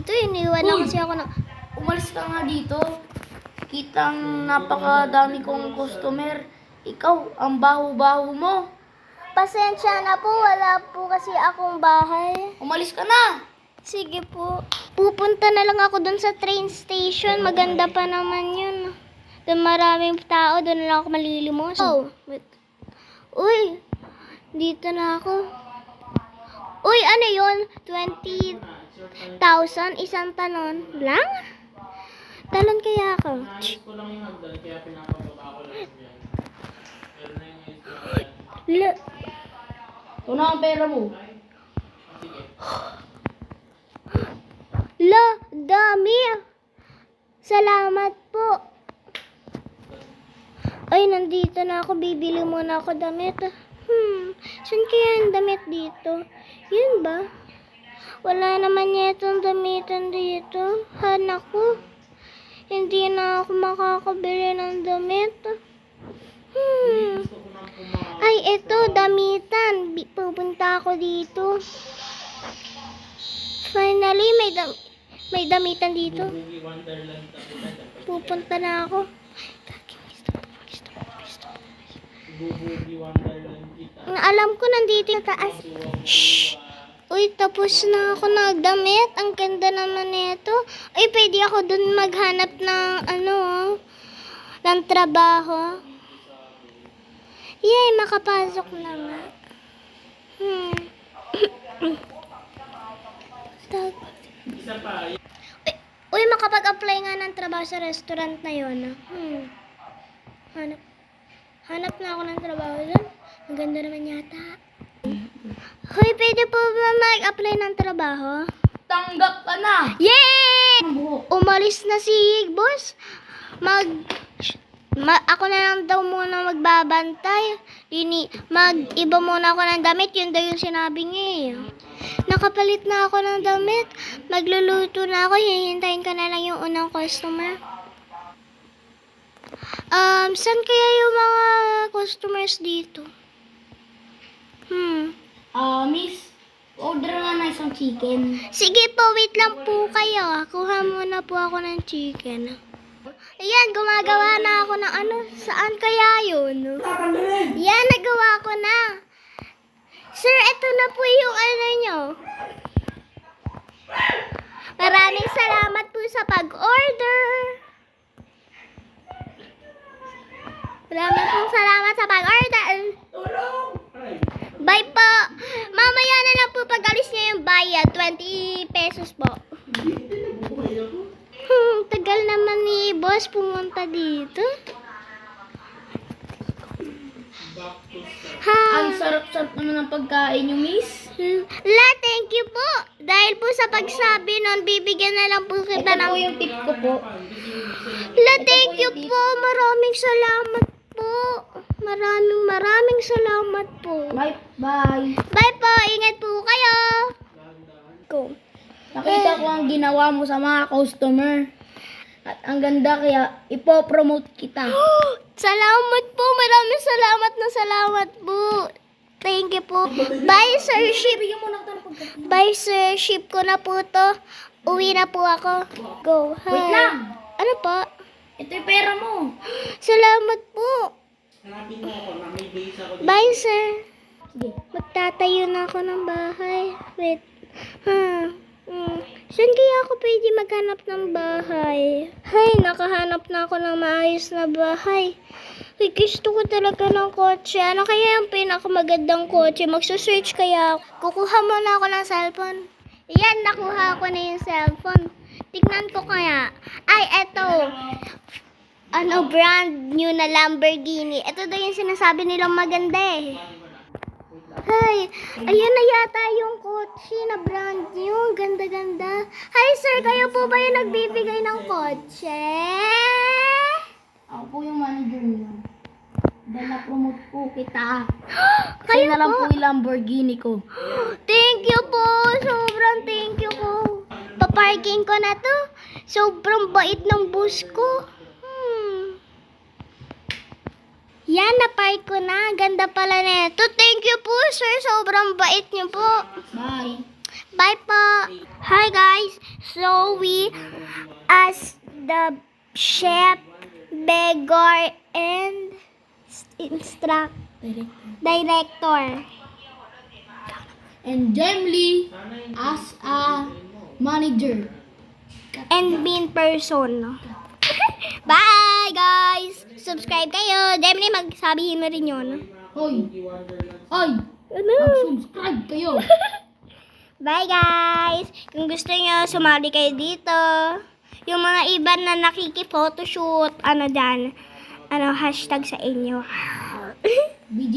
dito. Iniwan na Uy! kasi ako ng... Umalis ka nga dito. Kitang napakadami kong customer. Ikaw, ang baho-baho mo. Pasensya na po, wala po kasi akong bahay. Umalis ka na. Sige po. Pupunta na lang ako dun sa train station. Maganda pa naman yun. Doon maraming tao, doon na lang ako malilimos. Oh, wait. Uy, dito na ako. Uy, ano yun? 20,000? Isang talon lang? Talon kaya ako? Ito na ang pera mo. La, dami. Salamat po. Ay, nandito na ako. Bibili muna ako damit. Saan kaya ang damit dito? Yun ba? Wala naman yetong damitan dito. Naku. Hindi na ako makakabili ng damit. Ay, eto, damitan. Pupunta ako dito. Finally, may damitan dito. Pupunta na ako. Alam ko nandito yung taas. Shh! Uy, tapos na ako nagdamit. Ang ganda naman nito. Ay, pwede ako dun maghanap ng ng trabaho. Yay, makapasok na nga. Uy, makapag-apply nga ng trabaho sa restaurant na yun. Hanap na ako ng trabaho dun. Ang ganda naman yata. Hoy, pwede po ba mag-apply ng trabaho? Tanggap ka na. Yay! Umalis na si boss. Ako na lang daw muna magbabantay. Mag-iba muna ako ng damit. Yun daw yung sinabi niya eh. Nakapalit na ako ng damit. Magluluto na ako. Hihintayin ka na lang yung unang customer. Saan kaya yung mga customers dito? Miss, order nga na isang chicken. Sige po, wait lang po kayo. Kuha muna po ako ng chicken. Ayan, gumagawa na ako ng Saan kaya yun? Yan, nagawa ko na. Sir, ito na po yung nyo. Maraming salamat po sa pag-order. Maraming salamat sa pag-order. Bye po. Mamaya na lang po pag-alis niya yung bayad. 20 pesos po. Tagal naman ni boss pumunta dito. Ang sarap-sarap naman ng pagkain nyo, miss. Thank you po. Dahil po sa pagsabi nun, bibigyan na lang po kita Ito ng... po yung tip ko po. Thank you po. Maraming salamat po. Maraming salamat po. Bye. Bye. Bye po. Ingat po kayo. Go. Nakita ko ang ginawa mo sa mga customer. At ang ganda kaya ipopromote kita. Salamat po. Maraming salamat po. Thank you po. Bye, sir. Ship. Bye, sir. Ship ko na po to. Uwi na po ako. Go. Hi. Wait lang. Ano po? Ito yung pera mo. Salamat po. Bye, sir. Magtatayo na ako ng bahay. Wait. Saan kaya ako pwede maghanap ng bahay? Hay, nakahanap na ako ng maayos na bahay. Ay, gusto ko talaga ng kotse. Ano kaya yung pinakamagandang kotse? Magsusearch kaya ako. Kukuha muna ako ng cellphone. Yan, nakuha ko na yung cellphone. Tignan ko kaya. Ay, eto. Brand new na Lamborghini. Ito daw yung sinasabi nilang maganda eh. Hay, ayan na yata yung kotse na brand new. Ganda-ganda. Hi sir, kayo po ba yung nagbibigay ng kotse? Ako po yung manager niyo. Dahil na-promote po kita. Kayo Kasi na lang po? po yung Lamborghini ko. Thank you po. Sobrang thank you po. Paparking ko na to. Sobrang bait ng bus ko. Yan, na-park ko na. Ganda pala nito. Thank you po, sir. Sobrang bait niyo po. Bye. Bye po. Hi guys. So we as the chef, beggar, and director. And Jamly as a manager. And being person. Bye guys. Subscribe kayo. Demni, magsabihin mo rin yun. Hoy! Hoy! Ano? Mag-subscribe kayo! Bye guys! Kung gusto nyo, sumali kayo dito. Yung mga iba na nakiki-photoshoot, ano dyan, hashtag sa inyo. BG